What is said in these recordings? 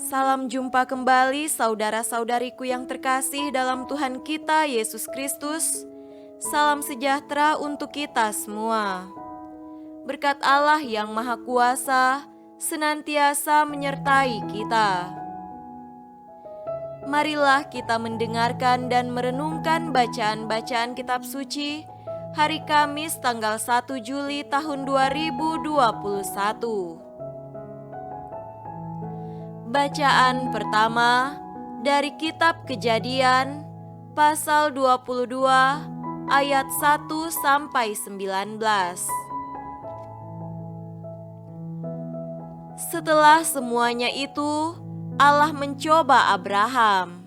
Salam jumpa kembali saudara-saudariku yang terkasih dalam Tuhan kita Yesus Kristus. Salam sejahtera untuk kita semua. Berkat Allah yang Maha Kuasa senantiasa menyertai kita. Marilah kita mendengarkan dan merenungkan bacaan-bacaan kitab suci hari Kamis tanggal 1 Juli tahun 2021. Bacaan pertama dari kitab Kejadian pasal 22 ayat 1 sampai 19. Setelah semuanya itu, Allah mencoba Abraham.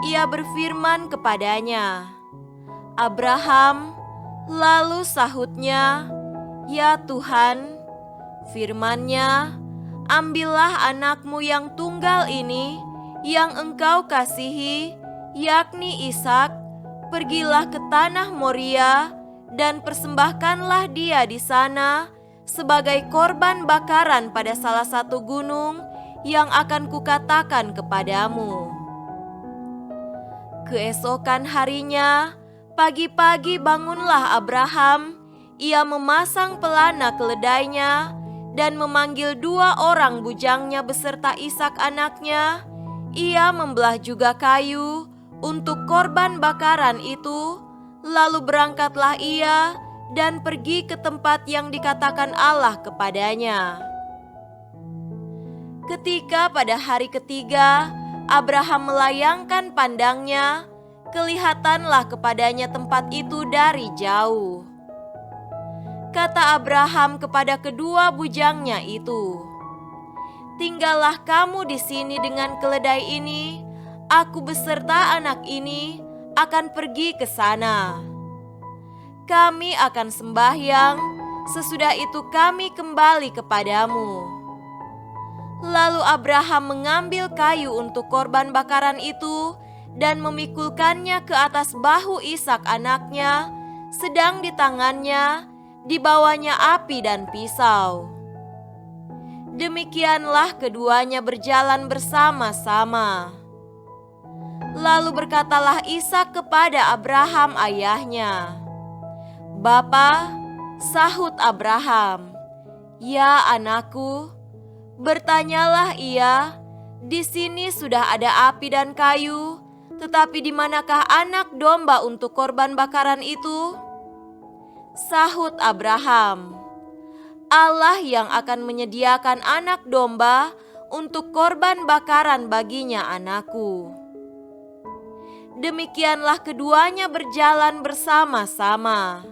Ia berfirman kepadanya, "Abraham," lalu sahutnya, "Ya Tuhan." Firman-Nya, "Ambillah anakmu yang tunggal ini, yang engkau kasihi, yakni Ishak, pergilah ke tanah Moria, dan persembahkanlah dia di sana sebagai korban bakaran pada salah satu gunung yang akan kukatakan kepadamu." Keesokan harinya, pagi-pagi bangunlah Abraham. Ia memasang pelana keledainya dan memanggil 2 orang bujangnya beserta Ishak anaknya. Ia membelah juga kayu untuk korban bakaran itu. Lalu berangkatlah ia dan pergi ke tempat yang dikatakan Allah kepadanya. Ketika pada hari ketiga Abraham melayangkan pandangnya, kelihatanlah kepadanya tempat itu dari jauh. Kata Abraham kepada kedua bujangnya itu, "Tinggallah kamu di sini dengan keledai ini, aku beserta anak ini akan pergi ke sana. Kami akan sembahyang, sesudah itu kami kembali kepadamu." Lalu Abraham mengambil kayu untuk korban bakaran itu dan memikulkannya ke atas bahu Ishak anaknya, sedang di tangannya dibawanya api dan pisau. Demikianlah keduanya berjalan bersama-sama. Lalu berkatalah Ishak kepada Abraham ayahnya, "Bapa," sahut Abraham. "Ya anakku." Bertanyalah ia, "Di sini sudah ada api dan kayu, tetapi di manakah anak domba untuk korban bakaran itu?" Sahut Abraham, "Allah yang akan menyediakan anak domba untuk korban bakaran baginya anakku." Demikianlah keduanya berjalan bersama-sama.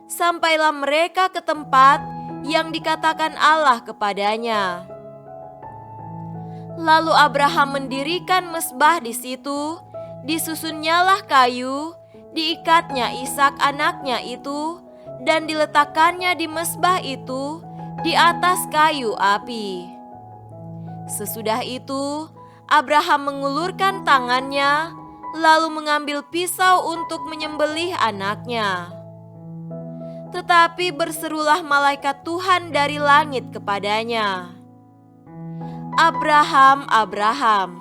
Sampailah mereka ke tempat yang dikatakan Allah kepadanya. Lalu Abraham mendirikan mezbah di situ, disusunnyalah kayu, diikatnya Ishak anaknya itu, dan diletakkannya di mezbah itu di atas kayu api. Sesudah itu, Abraham mengulurkan tangannya, lalu mengambil pisau untuk menyembelih anaknya. Tetapi berserulah malaikat Tuhan dari langit kepadanya, "Abraham, Abraham."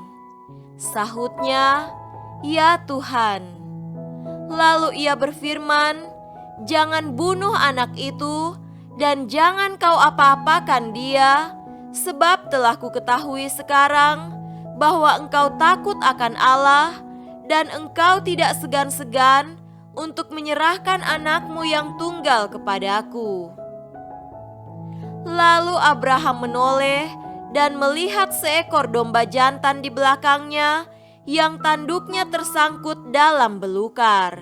Sahutnya, "Ya Tuhan." Lalu ia berfirman, "Jangan bunuh anak itu, dan jangan kau apa-apakan dia, sebab telah kuketahui sekarang bahwa engkau takut akan Allah, dan engkau tidak segan-segan untuk menyerahkan anakmu yang tunggal kepadaku." Lalu Abraham menoleh dan melihat seekor domba jantan di belakangnya yang tanduknya tersangkut dalam belukar.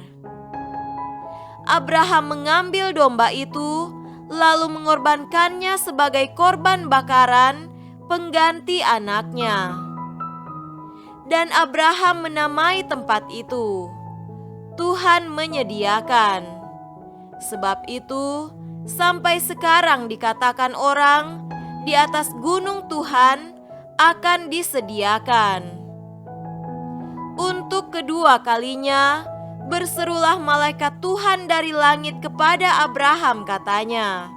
Abraham mengambil domba itu, lalu mengorbankannya sebagai korban bakaran pengganti anaknya. Dan Abraham menamai tempat itu, "Tuhan menyediakan." Sebab itu, sampai sekarang dikatakan orang, di atas gunung Tuhan akan disediakan. Untuk kedua kalinya, berserulah malaikat Tuhan dari langit kepada Abraham katanya,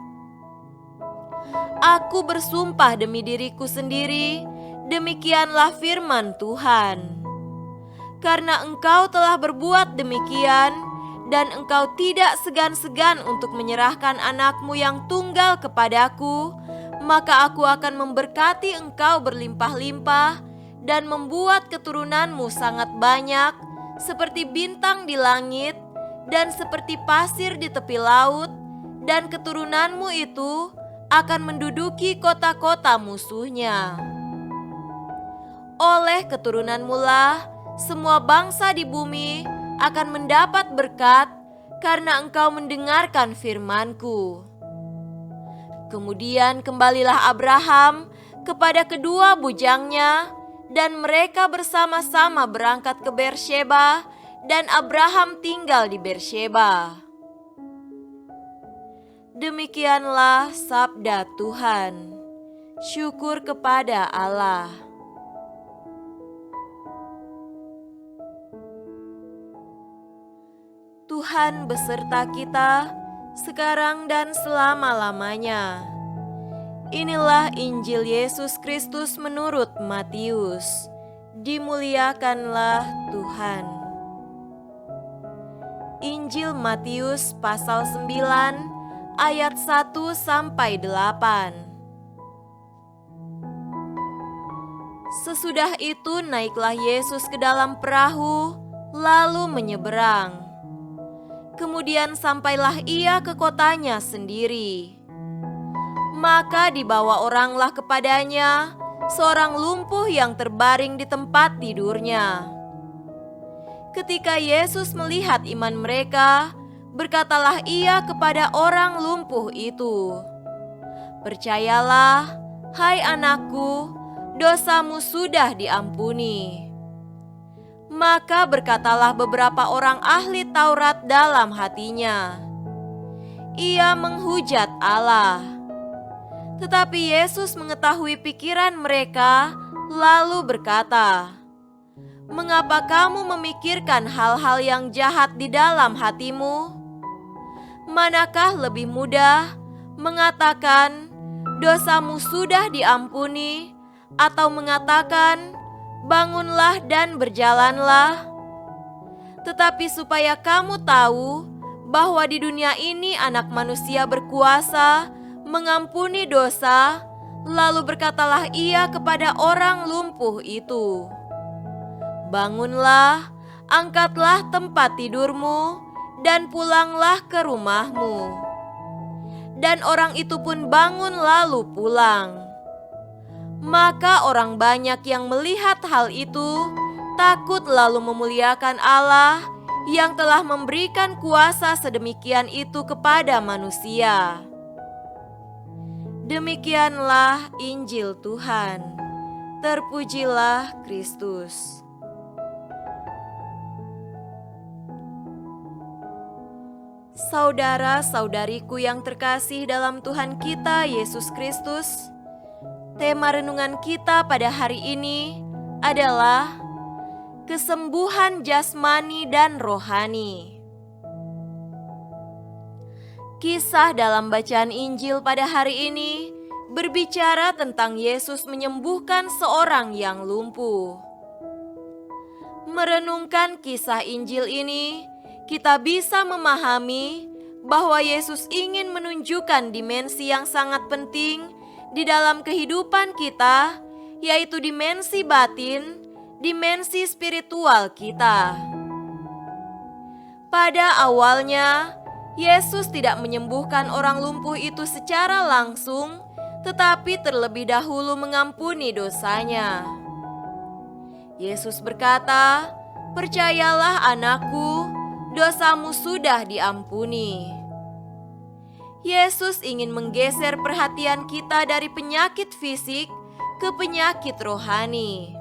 "Aku bersumpah demi diriku sendiri Demikianlah firman Tuhan. Karena engkau telah berbuat demikian, dan engkau tidak segan-segan untuk menyerahkan anakmu yang tunggal kepadaku, maka aku akan memberkati engkau berlimpah-limpah dan membuat keturunanmu sangat banyak, seperti bintang di langit dan seperti pasir di tepi laut, dan keturunanmu itu akan menduduki kota-kota musuhnya. Oleh keturunanmu lah semua bangsa di bumi akan mendapat berkat karena engkau mendengarkan firman-Ku. Kemudian kembalilah Abraham kepada kedua bujangnya, dan mereka bersama-sama berangkat ke Beersheba, dan Abraham tinggal di Beersheba. Demikianlah sabda Tuhan. Syukur kepada Allah. Tuhan beserta kita, sekarang dan selama-lamanya. Inilah Injil Yesus Kristus menurut Matius. Dimuliakanlah Tuhan. Injil Matius pasal 9 ayat 1-8. Sesudah itu naiklah Yesus ke dalam perahu, lalu menyeberang. Kemudian sampailah ia ke kotanya sendiri. Maka dibawa oranglah kepadanya seorang lumpuh yang terbaring di tempat tidurnya. Ketika Yesus melihat iman mereka, berkatalah ia kepada orang lumpuh itu, "Percayalah, hai anakku, dosamu sudah diampuni." Maka berkatalah beberapa orang ahli Taurat dalam hatinya, "Ia menghujat Allah." Tetapi Yesus mengetahui pikiran mereka, lalu berkata, "Mengapa kamu memikirkan hal-hal yang jahat di dalam hatimu? Manakah lebih mudah mengatakan, 'Dosamu sudah diampuni,' atau mengatakan, 'Bangunlah dan berjalanlah'? Tetapi supaya kamu tahu bahwa di dunia ini Anak Manusia berkuasa mengampuni dosa, lalu berkatalah ia kepada orang lumpuh itu, 'Bangunlah, angkatlah tempat tidurmu, dan pulanglah ke rumahmu.' Dan orang itu pun bangun lalu pulang. Maka orang banyak yang melihat hal itu takut lalu memuliakan Allah yang telah memberikan kuasa sedemikian itu kepada manusia." Demikianlah Injil Tuhan. Terpujilah Kristus. Saudara-saudariku yang terkasih dalam Tuhan kita Yesus Kristus, tema renungan kita pada hari ini adalah kesembuhan jasmani dan rohani. Kisah dalam bacaan Injil pada hari ini berbicara tentang Yesus menyembuhkan seorang yang lumpuh. Merenungkan kisah Injil ini, kita bisa memahami bahwa Yesus ingin menunjukkan dimensi yang sangat penting di dalam kehidupan kita, yaitu dimensi batin, dimensi spiritual kita. Pada awalnya, Yesus tidak menyembuhkan orang lumpuh itu secara langsung, tetapi terlebih dahulu mengampuni dosanya. Yesus berkata, "Percayalah anakku, dosamu sudah diampuni." Yesus ingin menggeser perhatian kita dari penyakit fisik ke penyakit rohani.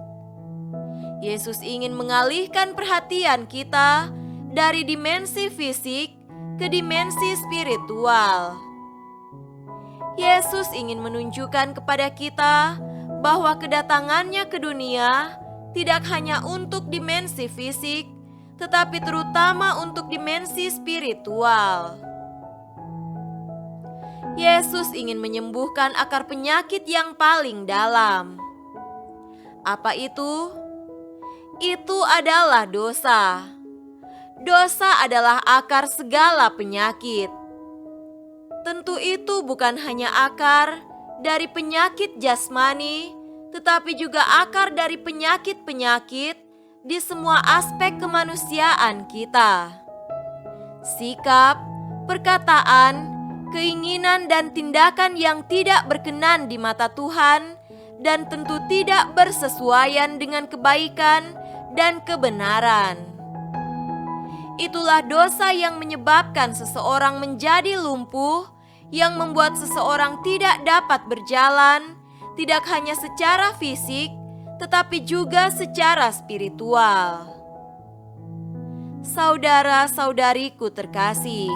Yesus ingin mengalihkan perhatian kita dari dimensi fisik ke dimensi spiritual. Yesus ingin menunjukkan kepada kita bahwa kedatangannya ke dunia tidak hanya untuk dimensi fisik, tetapi terutama untuk dimensi spiritual. Yesus ingin menyembuhkan akar penyakit yang paling dalam. Apa itu? Itu adalah dosa. Dosa adalah akar segala penyakit. Tentu itu bukan hanya akar dari penyakit jasmani, tetapi juga akar dari penyakit-penyakit di semua aspek kemanusiaan kita. Sikap, perkataan, keinginan dan tindakan yang tidak berkenan di mata Tuhan dan tentu tidak bersesuaian dengan kebaikan dan kebenaran. Itulah dosa yang menyebabkan seseorang menjadi lumpuh, yang membuat seseorang tidak dapat berjalan, tidak hanya secara fisik, tetapi juga secara spiritual. Saudara-saudariku terkasih,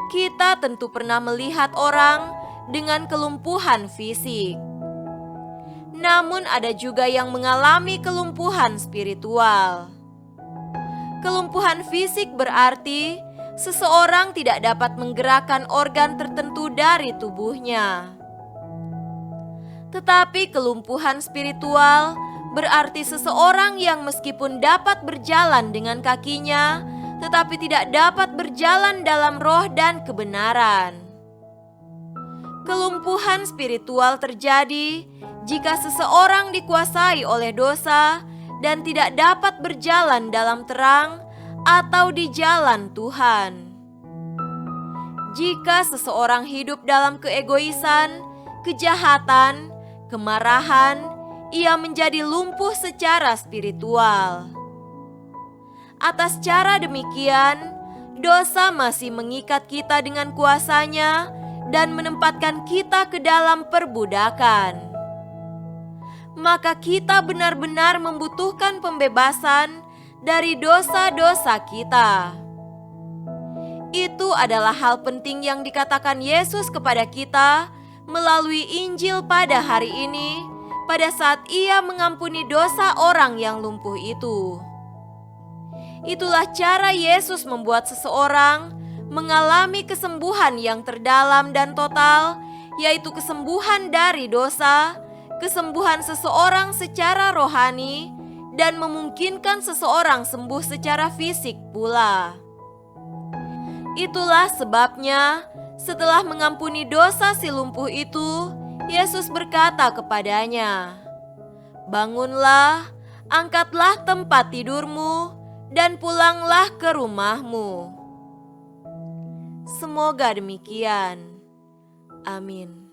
kita tentu pernah melihat orang dengan kelumpuhan fisik. Namun ada juga yang mengalami kelumpuhan spiritual. Kelumpuhan fisik berarti seseorang tidak dapat menggerakkan organ tertentu dari tubuhnya. Tetapi kelumpuhan spiritual berarti seseorang yang meskipun dapat berjalan dengan kakinya, tetapi tidak dapat berjalan dalam roh dan kebenaran. Kelumpuhan spiritual terjadi jika seseorang dikuasai oleh dosa dan tidak dapat berjalan dalam terang atau di jalan Tuhan. Jika seseorang hidup dalam keegoisan, kejahatan, kemarahan, ia menjadi lumpuh secara spiritual. Atas cara demikian, dosa masih mengikat kita dengan kuasanya dan menempatkan kita ke dalam perbudakan. Maka kita benar-benar membutuhkan pembebasan dari dosa-dosa kita. Itu adalah hal penting yang dikatakan Yesus kepada kita melalui Injil pada hari ini, pada saat Ia mengampuni dosa orang yang lumpuh itu. Itulah cara Yesus membuat seseorang mengalami kesembuhan yang terdalam dan total, yaitu kesembuhan dari dosa, kesembuhan seseorang secara rohani, dan memungkinkan seseorang sembuh secara fisik pula. Itulah sebabnya setelah mengampuni dosa si lumpuh itu, Yesus berkata kepadanya, "Bangunlah, angkatlah tempat tidurmu, dan pulanglah ke rumahmu." Semoga demikian. Amin.